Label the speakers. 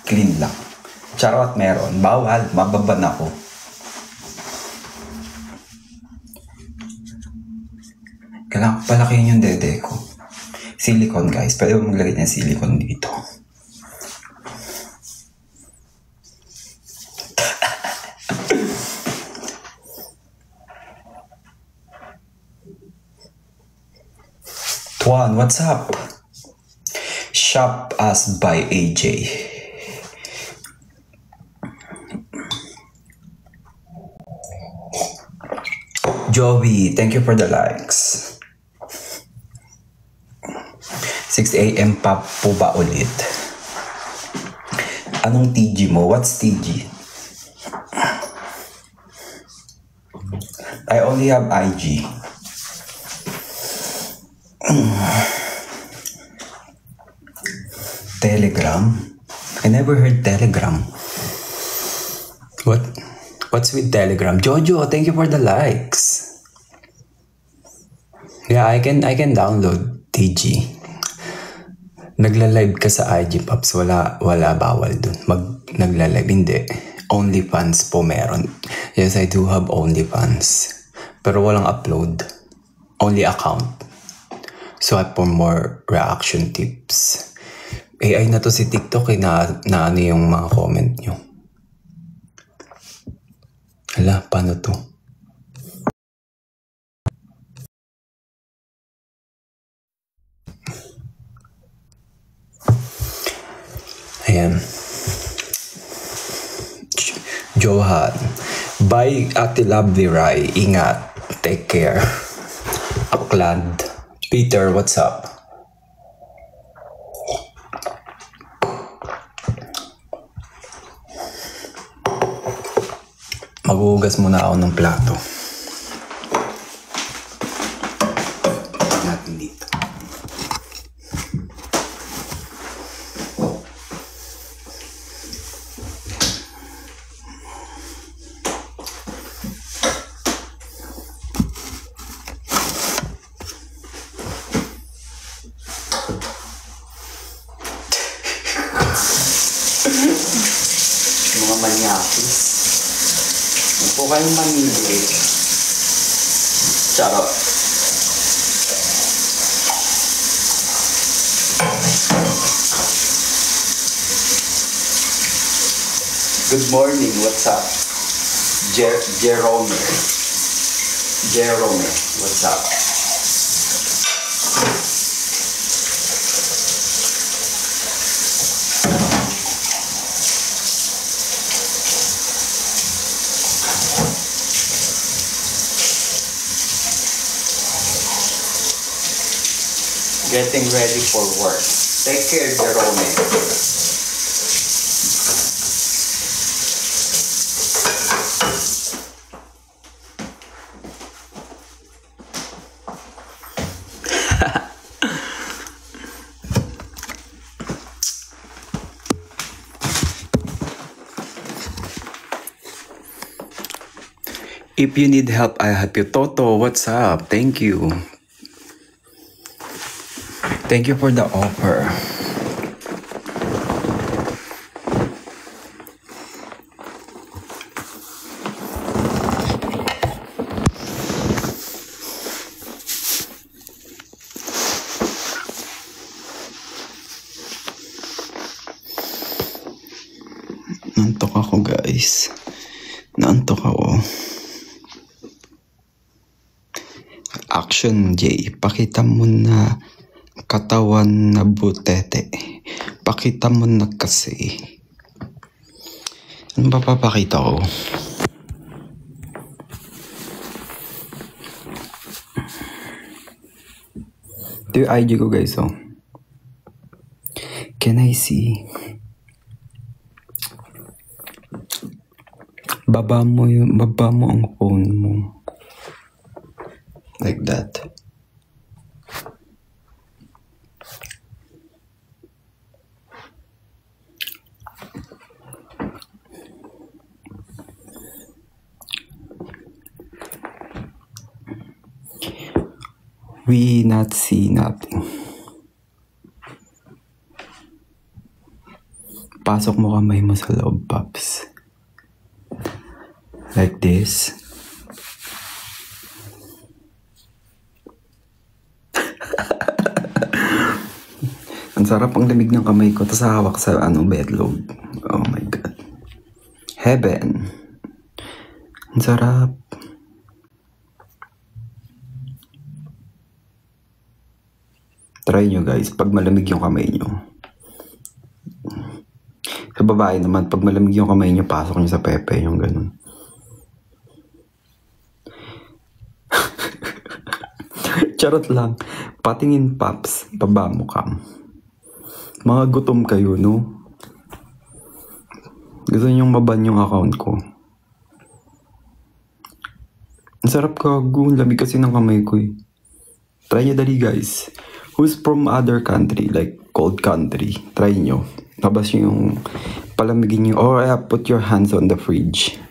Speaker 1: Clean lang. Charot, meron. Bawal. Mababan ako. Kailangan palakihin yung dede ko. Silicone, guys. Pwede mo maglagay ng silicone dito. Tuan, what's up? Shop Us by AJ. Joey, thank you for the likes. 6 AM pa po ba ulit? Anong TG mo? What's TG? I only have IG. Telegram? I never heard Telegram. What's with Telegram? Jojo, thank you for the likes. Yeah, I can download TG. Nagla-live ka sa IG, Pops. Wala bawal dun. Nagla-live. Hindi. OnlyFans po meron. Yes, I do have OnlyFans. Pero walang upload. Only account. So, for more reaction tips. AI na to si TikTok eh, na ano yung mga comment nyo. Hala, paano to? Ayan. Johan. Bye, Ate Lovely Rai. Ingat. Take care. Akland. Peter, what's up? Maghuhugas muna ako ng plato. Natin dito. Mga manyakis. Huwag kayong manili. Charot. Good morning, what's up? Jerome, what's up? Getting ready for work. Take care, Jerome. If you need help, I help you. Toto, what's up? Thank you. Thank you for the offer. Naantok ako, guys. Naantok ako. Action, J. Pakita mo na katawan na butete. Pakita mo na kasi. Ano ba papakita ko? Ito yung IG ko, guys, oh. Can I see? Baba mo ang phone mo. Like that. We not see nothing. Pasok mo kamay mo sa loob, Paps. Like this. Ang sarap ang lamig ng kamay ko, tapos hawak sa bedload. Oh my God. Heaven. Ang sarap. Try nyo guys, pag malamig yung kamay nyo. Sa babae naman, pag malamig yung kamay nyo, pasok nyo sa pepe, yung ganun. Charot lang. Patingin, Paps. Baba mo kam. Mga gutom kayo, no? Gusto nyong maban yung account ko. Ang sarap kago. Lamig kasi ng kamay ko eh. Try nyo dali guys. Who's from other country, like cold country? Try nyo. Labas nyo yung palamigin nyo. Or put your hands on the fridge.